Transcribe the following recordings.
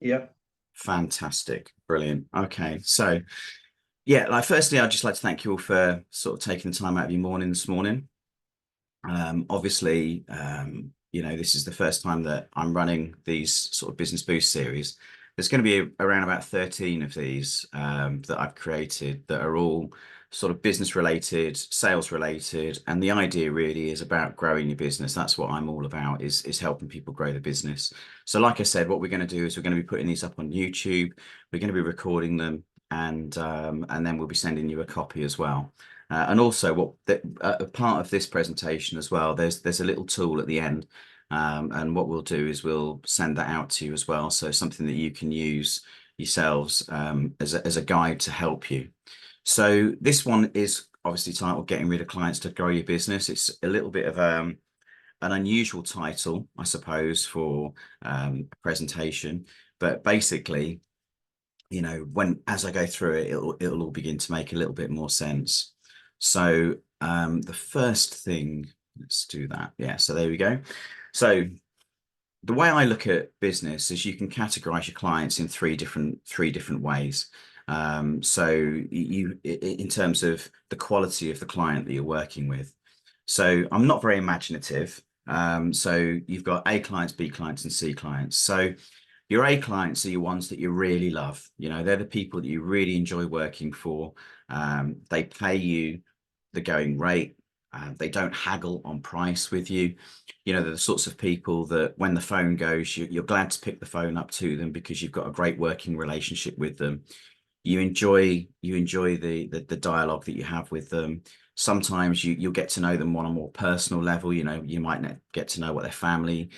Yeah. Fantastic. Brilliant. Okay. So yeah, like firstly, I'd just like to thank you all for sort of taking the time out of your morning this morning. Obviously, this is the first time that I'm running these sort of business boost series. There's going to be around about 13 of these that I've created that are all sort of business related, sales related, and the idea really is about growing your business. That's what I'm all about is helping people grow the business. So, like I said, what we're going to do is we're going to be putting these up on YouTube. We're going to be recording them, and then we'll be sending you a copy as well. And also, a part of this presentation as well, there's a little tool at the end, and what we'll do is we'll send that out to you as well. So something that you can use yourselves as a guide to help you. So this one is obviously titled "Getting Rid of Clients to Grow Your Business." It's a little bit of an unusual title, I suppose, for a presentation, but basically, when as I go through it, it'll all begin to make a little bit more sense. So the first thing, let's do that. Yeah, so there we go. So the way I look at business is you can categorize your clients in three different ways. So in terms of the quality of the client that you're working with. So I'm not very imaginative. So you've got A clients, B clients, and C clients. So your A clients are your ones that you really love. They're the people that you really enjoy working for. They pay you the going rate. They don't haggle on price with you. They're the sorts of people that when the phone goes, you're glad to pick the phone up to them because you've got a great working relationship with them. You enjoy the dialogue that you have with them. Sometimes you'll get to know them on a more personal level. You might get to know what their family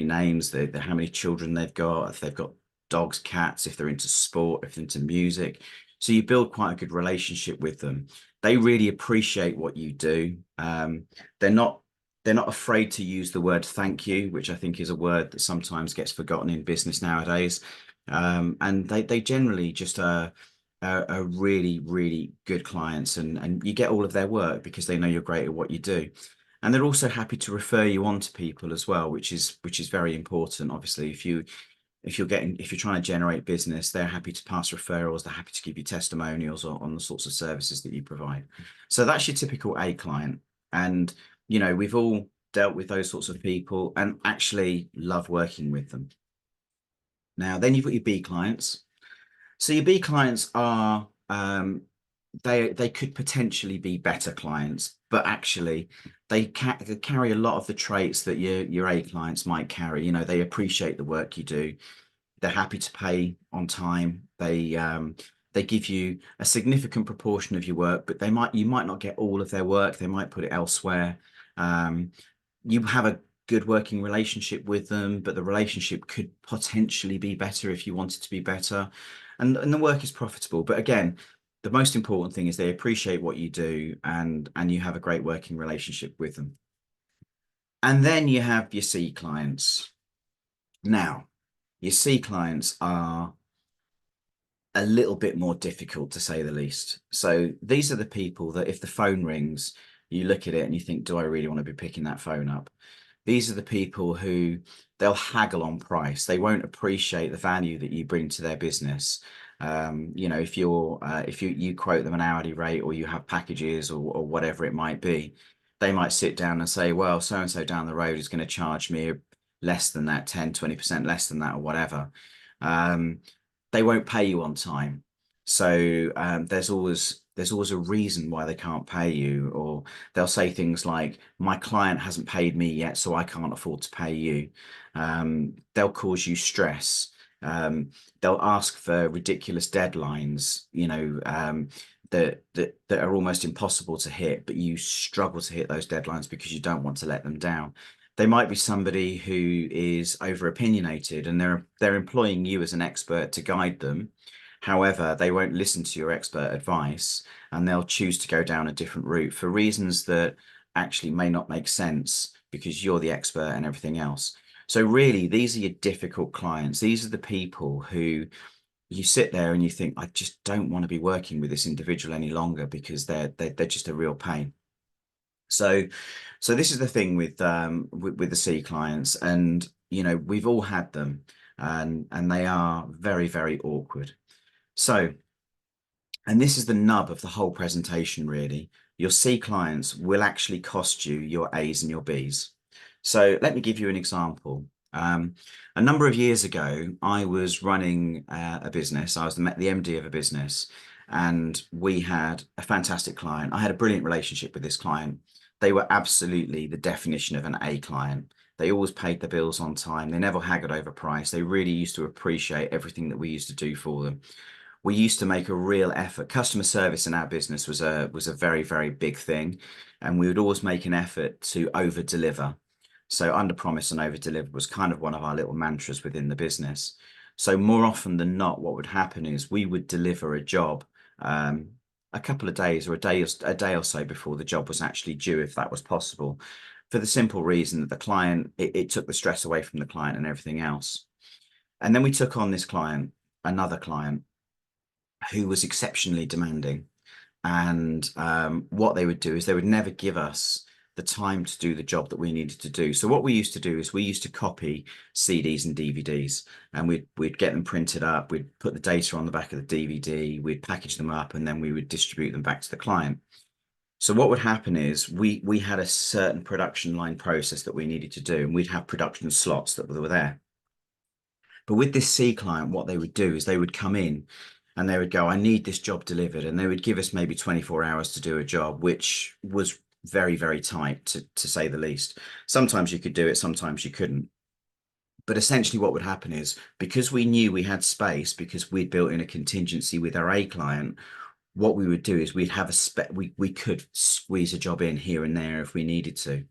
names, how many children they've got, if they've got dogs, cats, if they're into sport, if they're into music. So you build quite a good relationship with them. They really appreciate what you do. They're not they're not afraid to use the word thank you, which I think is a word that sometimes gets forgotten in business nowadays. And they generally just are really, really good clients, and you get all of their work because they know you're great at what you do. And they're also happy to refer you on to people as well, which is very important. Obviously, if you're trying to generate business, they're happy to pass referrals, they're happy to give you testimonials on the sorts of services that you provide. So that's your typical A client. And we've all dealt with those sorts of people and actually love working with them. Now, then you've got your B clients. So your B clients are they could potentially be better clients, but actually they carry a lot of the traits that your A clients might carry. They appreciate the work you do. They're happy to pay on time. They give you a significant proportion of your work, but you might not get all of their work. They might put it elsewhere. Um, you have a good working relationship with them, but the relationship could potentially be better if you want it to be better. And the work is profitable. But again, the most important thing is they appreciate what you do and you have a great working relationship with them. And then you have your C clients. Now, your C clients are a little bit more difficult to say the least. So these are the people that if the phone rings, you look at it and you think, do I really want to be picking that phone up? These are the people who they'll haggle on price. They won't appreciate the value that you bring to their business. If you quote them an hourly rate or you have packages or whatever it might be, they might sit down and say, well, so and so down the road is going to charge me less than that, 10-20% less than that or whatever. Um, they won't pay you on time. So there's always a reason why they can't pay you, or they'll say things like, "My client hasn't paid me yet, so I can't afford to pay you." They'll cause you stress. They'll ask for ridiculous deadlines, that are almost impossible to hit, but you struggle to hit those deadlines because you don't want to let them down. They might be somebody who is over opinionated and they're employing you as an expert to guide them. However, they won't listen to your expert advice and they'll choose to go down a different route for reasons that actually may not make sense because you're the expert and everything else. So really, these are your difficult clients. These are the people who you sit there and you think, I just don't want to be working with this individual any longer because they're just a real pain. So this is the thing with the C clients, and we've all had them. and they are very, very awkward. So, and this is the nub of the whole presentation, really. Your C clients will actually cost you your A's and your B's. So let me give you an example. A number of years ago, I was running a business. I was the MD of a business, and we had a fantastic client. I had a brilliant relationship with this client. They were absolutely the definition of an A client. They always paid the bills on time. They never haggled over price. They really used to appreciate everything that we used to do for them. We used to make a real effort. Customer service in our business was a very, very big thing, and we would always make an effort to over deliver. So under promise and over deliver was kind of one of our little mantras within the business. So more often than not, what would happen is we would deliver a job a couple of days or a day or so before the job was actually due, if that was possible, for the simple reason that the client, it took the stress away from the client and everything else. And then we took on this client, another client, who was exceptionally demanding. And what they would do is they would never give us the time to do the job that we needed to do. So what we used to do is we used to copy CDs and DVDs, and we'd get them printed up. We'd put the data on the back of the DVD. We'd package them up, and then we would distribute them back to the client. So what would happen is we had a certain production line process that we needed to do, and we'd have production slots that were there. But with this C client, what they would do is they would come in and they would go, I need this job delivered. And they would give us maybe 24 hours to do a job, which was very, very tight, to say the least. Sometimes you could do it, sometimes you couldn't. But essentially what would happen is, because we knew we had space, because we'd built in a contingency with our A client, what we would do is we'd have we could squeeze a job in here and there if we needed to.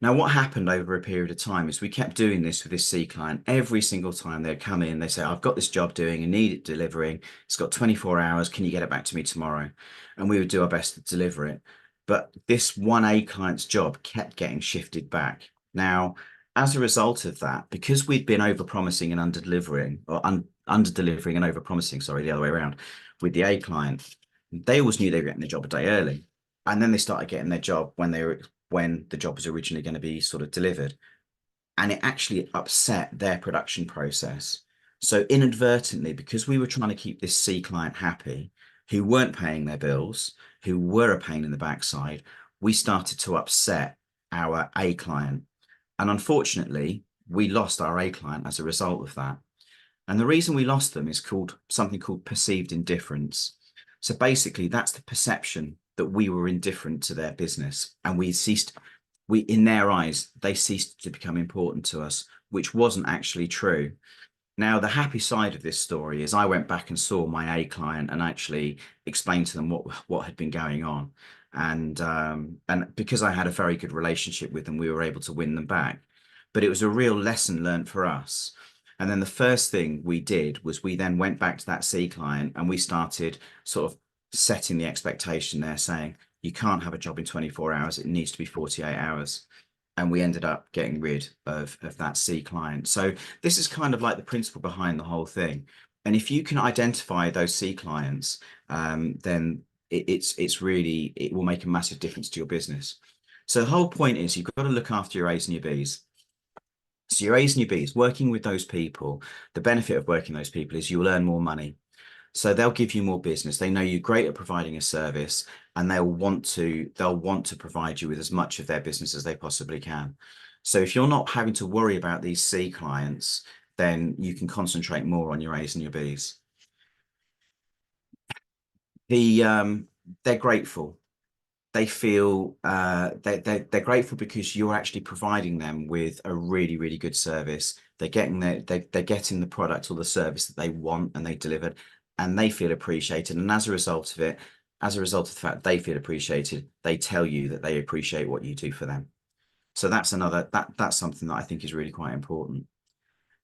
Now, what happened over a period of time is we kept doing this with this C client. Every single time they'd come in, they say, I've got this job doing and need it delivering. It's got 24 hours. Can you get it back to me tomorrow? And we would do our best to deliver it. But this one A client's job kept getting shifted back. Now, as a result of that, because we'd been over-promising and under-delivering, or under-delivering and over-promising, sorry, the other way around, with the A client, they always knew they were getting the job a day early. And then they started getting their job when the job was originally going to be sort of delivered. And it actually upset their production process. So inadvertently, because we were trying to keep this C client happy, who weren't paying their bills, who were a pain in the backside, we started to upset our A client. And unfortunately, we lost our A client as a result of that. And the reason we lost them is something called perceived indifference. So basically, that's the perception that we were indifferent to their business, and in their eyes, they ceased to become important to us, which wasn't actually true. Now, the happy side of this story is I went back and saw my A client and actually explained to them what had been going on. And because I had a very good relationship with them, we were able to win them back. But it was a real lesson learned for us. And then the first thing we did was we then went back to that C client and we started sort of setting the expectation there, saying, you can't have a job in 24 hours. It needs to be 48 hours. And we ended up getting rid of that C client. So this is kind of like the principle behind the whole thing. And if you can identify those C clients, then it will make a massive difference to your business. So the whole point is you've got to look after your A's and your B's. So your A's and your B's, working with those people, the benefit of working with those people is you'll earn more money. So they'll give you more business. They know you're great at providing a service, and they'll want to provide you with as much of their business as they possibly can. So if you're not having to worry about these C clients, then you can concentrate more on your A's and your B's. They're grateful. They feel they're grateful because you're actually providing them with a really, really good service. They're getting they're getting the product or the service that they want, and they delivered, and they feel appreciated. And as a result of it, as a result of the fact they feel appreciated, they tell you that they appreciate what you do for them. So that's something that I think is really quite important.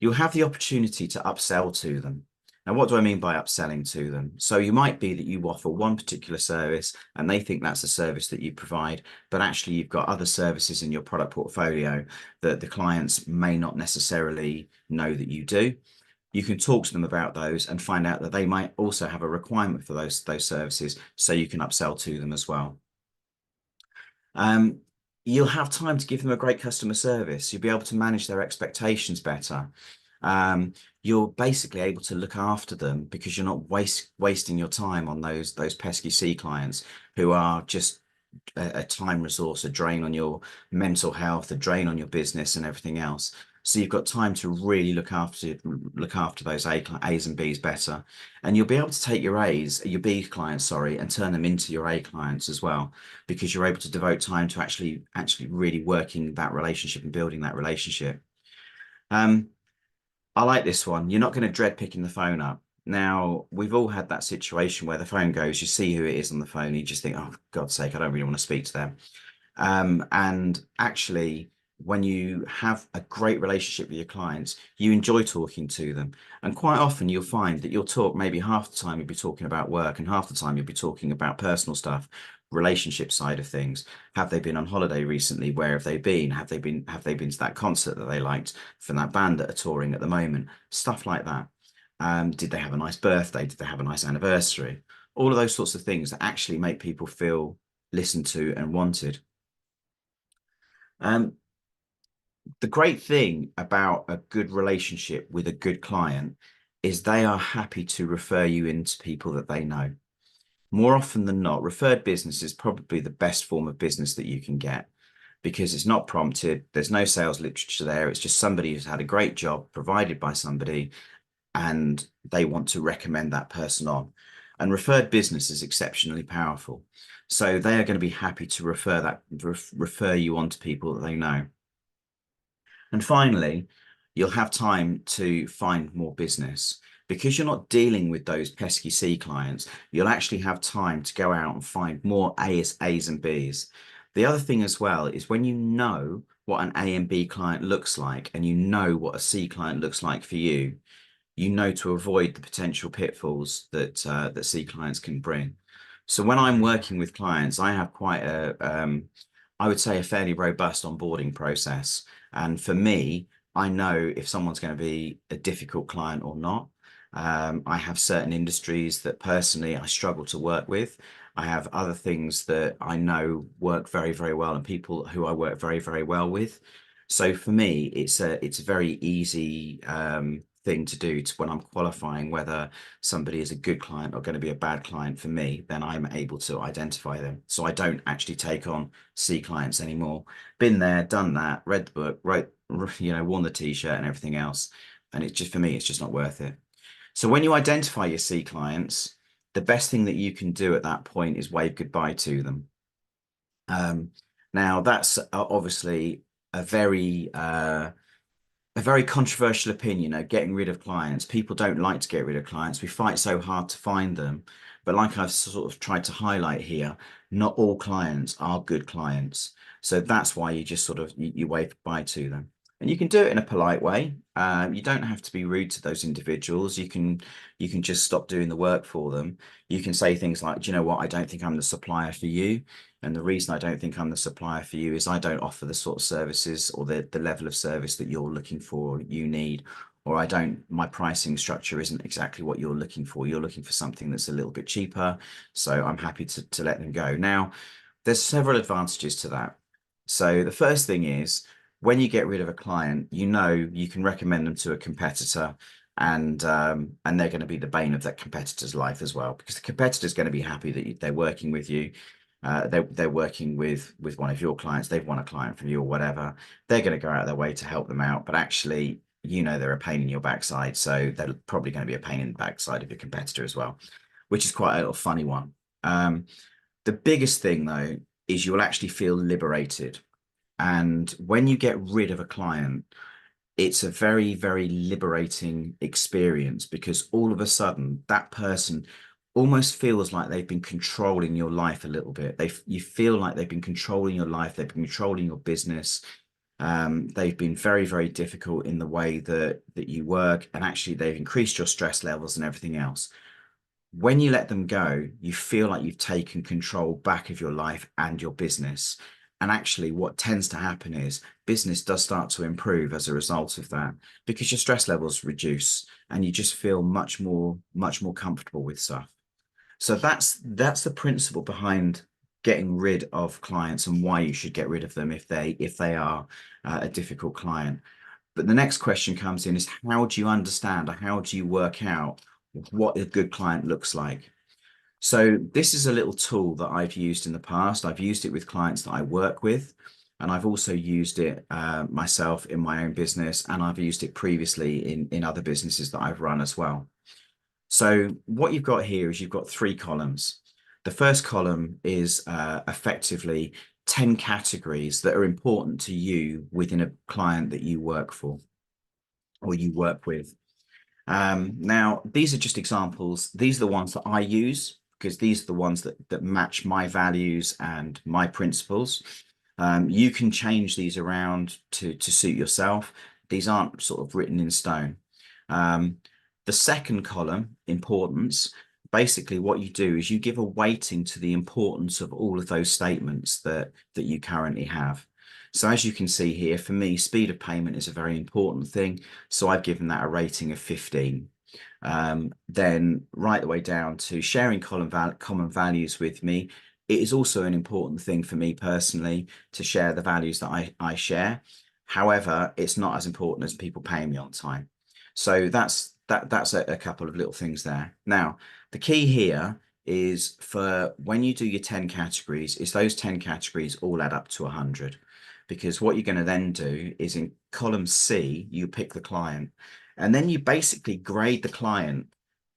You'll have the opportunity to upsell to them. Now, what do I mean by upselling to them? So you might be that you offer one particular service and they think that's a service that you provide, but actually you've got other services in your product portfolio that the clients may not necessarily know that you do. You can talk to them about those and find out that they might also have a requirement for those services, so you can upsell to them as well. You'll have time to give them a great customer service. You'll be able to manage their expectations better. you're basically able to look after them because you're not wasting your time on those pesky C clients who are just a time resource, a drain on your mental health, a drain on your business and everything else. So you've got time to really look after those A's and B's better. And you'll be able to take your B clients, sorry, and turn them into your A clients as well, because you're able to devote time to actually really working that relationship and building that relationship. Um, I like this one. You're not going to dread picking the phone up. Now, we've all had that situation where the phone goes, you see who it is on the phone, you just think, oh, for God's sake, I don't really want to speak to them. And actually, when you have a great relationship with your clients, you enjoy talking to them. And quite often you'll find that you'll talk, maybe half the time you'll be talking about work and half the time you'll be talking about personal stuff, relationship side of things. Have they been on holiday recently? Where have they been? Have they been to that concert that they liked from that band that are touring at the moment? Stuff like that. Did they have a nice birthday? Did they have a nice anniversary? All of those sorts of things that actually make people feel listened to and wanted. Um, the great thing about a good relationship with a good client is they are happy to refer you into people that they know. More often than not, referred business is probably the best form of business that you can get because it's not prompted. There's no sales literature there. It's just somebody who's had a great job provided by somebody and they want to recommend that person on. And referred business is exceptionally powerful. So they are going to be happy to refer you on to people that they know. And finally, you'll have time to find more business. Because you're not dealing with those pesky C clients, you'll actually have time to go out and find more A's and B's. The other thing as well is when you know what an A and B client looks like, and you know what a C client looks like for you, you know to avoid the potential pitfalls that C clients can bring. So when I'm working with clients, I have quite I would say a fairly robust onboarding process. And for me, I know if someone's going to be a difficult client or not. I have certain industries that personally I struggle to work with. I have other things that I know work very, very well and people who I work very, very well with. So for me, it's a very easy thing to do when I'm qualifying whether somebody is a good client or going to be a bad client for me, then I'm able to identify them. So I don't actually take on C clients anymore. Been there, done that, read the book, worn the t-shirt and everything else. And it's just, for me, it's just not worth it. So when you identify your C clients, the best thing that you can do at that point is wave goodbye to them. Um, Now that's obviously a very controversial opinion, getting rid of clients. People don't like to get rid of clients. We fight so hard to find them. But like I've sort of tried to highlight here, not all clients are good clients. So that's why you just sort of you wave goodbye to them. And you can do it in a polite way. You don't have to be rude to those individuals. You can just stop doing the work for them. You can say things like, do you know what? I don't think I'm the supplier for you. And the reason I don't think I'm the supplier for you is I don't offer the sort of services or the level of service that you're looking for, or you need, or my pricing structure isn't exactly what you're looking for. You're looking for something that's a little bit cheaper. So I'm happy to let them go. Now, there's several advantages to that. So the first thing is when you get rid of a client, you can recommend them to a competitor and they're going to be the bane of that competitor's life as well, because the competitor is going to be happy that they're working with you. They're working with one of your clients. They've won a client from you or whatever. They're going to go out of their way to help them out, but actually, they're a pain in your backside. So they're probably going to be a pain in the backside of your competitor as well, which is quite a little funny one. The biggest thing though is you'll actually feel liberated. And when you get rid of a client, it's a very, very liberating experience because all of a sudden that person almost feels like they've been controlling your life a little bit. You feel like they've been controlling your life, they've been controlling your business. They've been very, very difficult in the way that you work, and actually they've increased your stress levels and everything else. When you let them go, you feel like you've taken control back of your life and your business. And actually, what tends to happen is business does start to improve as a result of that because your stress levels reduce and you just feel much more comfortable with stuff. So that's the principle behind getting rid of clients and why you should get rid of them if they are a difficult client. But the next question comes in is, how do you understand, or how do you work out what a good client looks like? So this is a little tool that I've used in the past. I've used it with clients that I work with, and I've also used it myself in my own business, and I've used it previously in other businesses that I've run as well. So what you've got here is you've got three columns. The first column is effectively 10 categories that are important to you within a client that you work for or you work with. Now, these are just examples. These are the ones that I use because these are the ones that match my values and my principles. You can change these around to suit yourself. These aren't sort of written in stone. Um, the second column, importance, basically what you do is you give a weighting to the importance of all of those statements that you currently have. So as you can see here, for me, speed of payment is a very important thing. So I've given that a rating of 15. Then right the way down to sharing common values with me. It is also an important thing for me personally to share the values that I share. However, it's not as important as people paying me on time. So that's a couple of little things there. Now, the key here is for when you do your 10 categories, is those 10 categories all add up to 100. Because what you're going to then do is in column C, you pick the client, and then you basically grade the client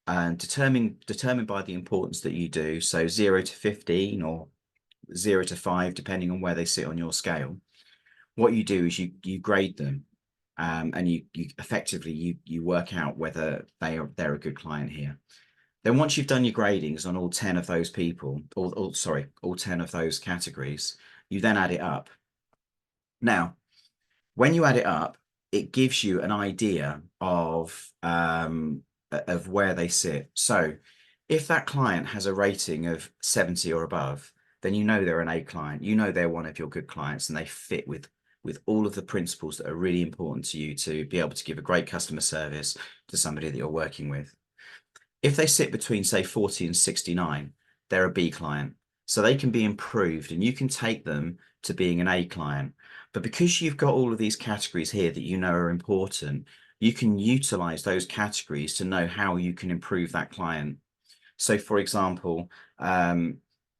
and determine by the importance that you do. So 0 to 15 or 0 to 5, depending on where they sit on your scale. What you do is you grade them, and you effectively you work out whether they're a good client here. Then once you've done your gradings on all 10 of those people, or sorry, all 10 of those categories, you then add it up. Now, when you add it up, it gives you an idea of where they sit. So if that client has a rating of 70 or above, then you know they're an A client. You know they're one of your good clients, and they fit with all of the principles that are really important to you to be able to give a great customer service to somebody that you're working with. If they sit between, say, 40 and 69, they're a B client. So they can be improved, and you can take them to being an A client. But because you've got all of these categories here that you know are important, you can utilize those categories to know how you can improve that client. So for example,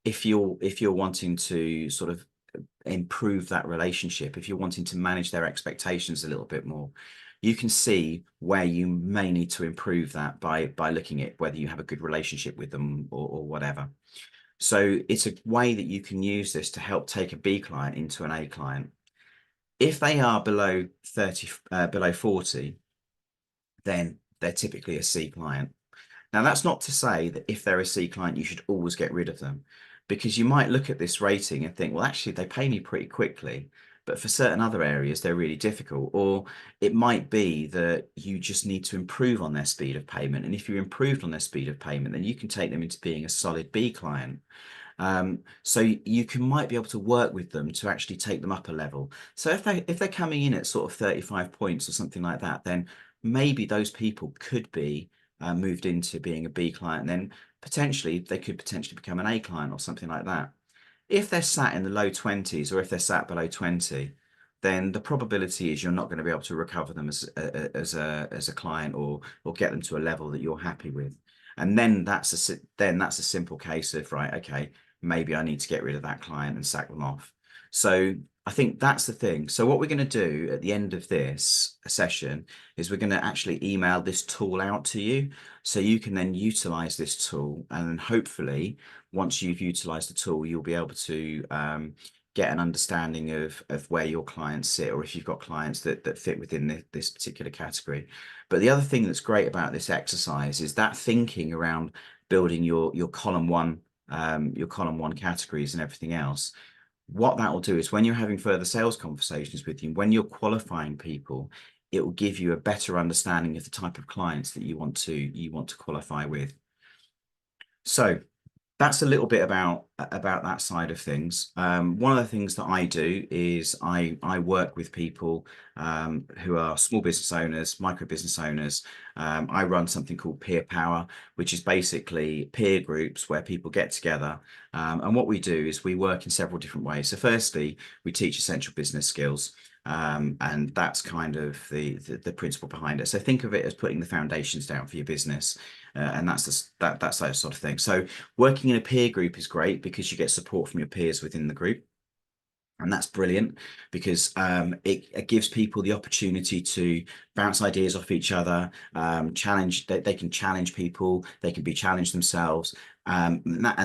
if you're wanting to sort of improve that relationship, if you're wanting to manage their expectations a little bit more, you can see where you may need to improve that by looking at whether you have a good relationship with them or whatever. So it's a way that you can use this to help take a B client into an A client. If they are below 30, below 40, then they're typically a C client. Now, that's not to say that if they're a C client, you should always get rid of them, because you might look at this rating and think, well, actually, they pay me pretty quickly, but for certain other areas, they're really difficult. Or it might be that you just need to improve on their speed of payment. And if you improved on their speed of payment, then you can take them into being a solid B client. So you might be able to work with them to actually take them up a level. So if they're coming in at sort of 35 points or something like that, then maybe those people could be moved into being a B client. Then potentially they could potentially become an A client or something like that. If they're sat in the low 20s, or if they're sat below 20, then the probability is you're not going to be able to recover them as a client, or get them to a level that you're happy with. And then that's a simple case of, right, okay, maybe I need to get rid of that client and sack them off. So I think that's the thing. So what we're going to do at the end of this session is we're going to actually email this tool out to you, so you can then utilize this tool, and then hopefully once you've utilized the tool, you'll be able to get an understanding of where your clients sit, or if you've got clients that fit within this particular category. But the other thing that's great about this exercise is that thinking around building your column one categories and everything else. What that will do is when you're having further sales conversations with you, when you're qualifying people, it will give you a better understanding of the type of clients that you want to qualify with. So that's a little bit about that side of things. One of the things that I do is I work with people who are small business owners, micro business owners. I run something called Peer Power, which is basically peer groups where people get together. And what we do is we work in several different ways. So firstly, we teach essential business skills. And that's kind of the principle behind it. So think of it as putting the foundations down for your business, and that's that sort of thing. So working in a peer group is great because you get support from your peers within the group. And that's brilliant because it gives people the opportunity to bounce ideas off each other, challenge. They can challenge people. They can be challenged themselves, and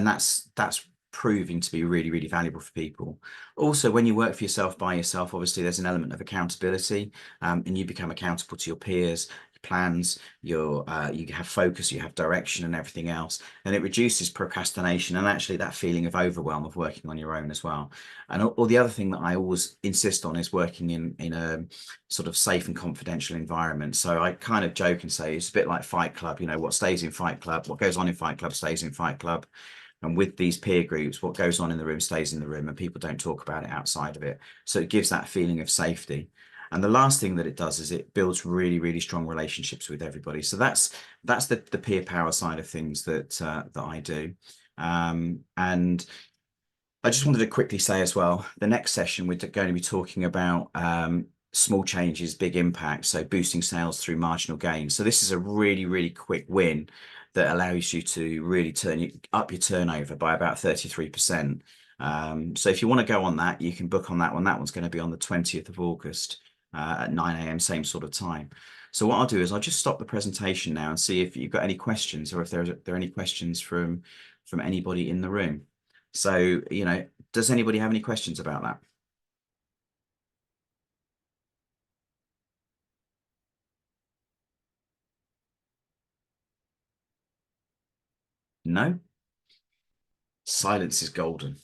that's proving to be really, really valuable for people. Also, when you work for yourself by yourself, obviously there's an element of accountability, and you become accountable to your peers, plans, you have focus, you have direction, and everything else, and it reduces procrastination and actually that feeling of overwhelm of working on your own as well. And or the other thing that I always insist on is working in a sort of safe and confidential environment. So I kind of joke and say it's a bit like Fight Club. You know, what stays in Fight Club, what goes on in Fight Club stays in Fight Club. And with these peer groups, what goes on in the room stays in the room, and people don't talk about it outside of it. So it gives that feeling of safety. And the last thing that it does is it builds really, really strong relationships with everybody. So that's the peer power side of things that that I do. And I just wanted to quickly say as well, the next session we're going to be talking about small changes, big impact. So boosting sales through marginal gains. So this is a really, really quick win that allows you to really turn up your turnover by about 33%. So if you want to go on that, you can book on that one. That one's going to be on the 20th of August at 9 a.m., same sort of time. So what I'll do is I'll just stop the presentation now and see if you've got any questions or if there are any questions from anybody in the room. So, you know, does anybody have any questions about that? No? Silence is golden.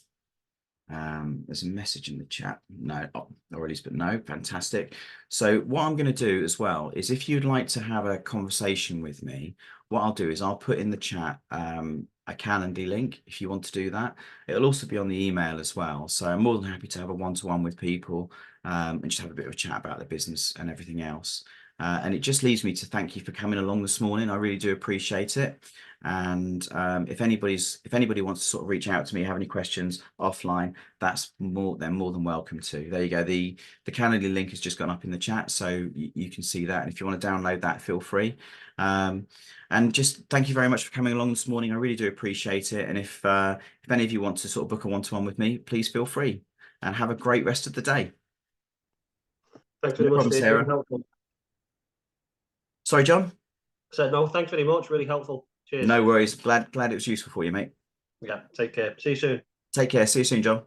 There's a message in the chat. No, oh, or at least, but no, fantastic. So what I'm going to do as well is if you'd like to have a conversation with me, what I'll do is I'll put in the chat a Calendly link if you want to do that. It'll also be on the email as well. So I'm more than happy to have a one-to-one with people and just have a bit of a chat about the business and everything else. And it just leaves me to thank you for coming along this morning. I really do appreciate it. And if anybody wants to sort of reach out to me, have any questions offline, they're more than welcome to. There you go. The Calendly link has just gone up in the chat, so you can see that. And if you want to download that, feel free. And just thank you very much for coming along this morning. I really do appreciate it. And if any of you want to sort of book a one-to-one with me, please feel free. And have a great rest of the day. Thanks very No much, problem, Steve. Sarah. Really helpful. Sorry, John. So no, thanks very much. Really helpful. Cheers. No worries. Glad it was useful for you, mate. Yeah. Take care. See you soon. Take care. See you soon, John.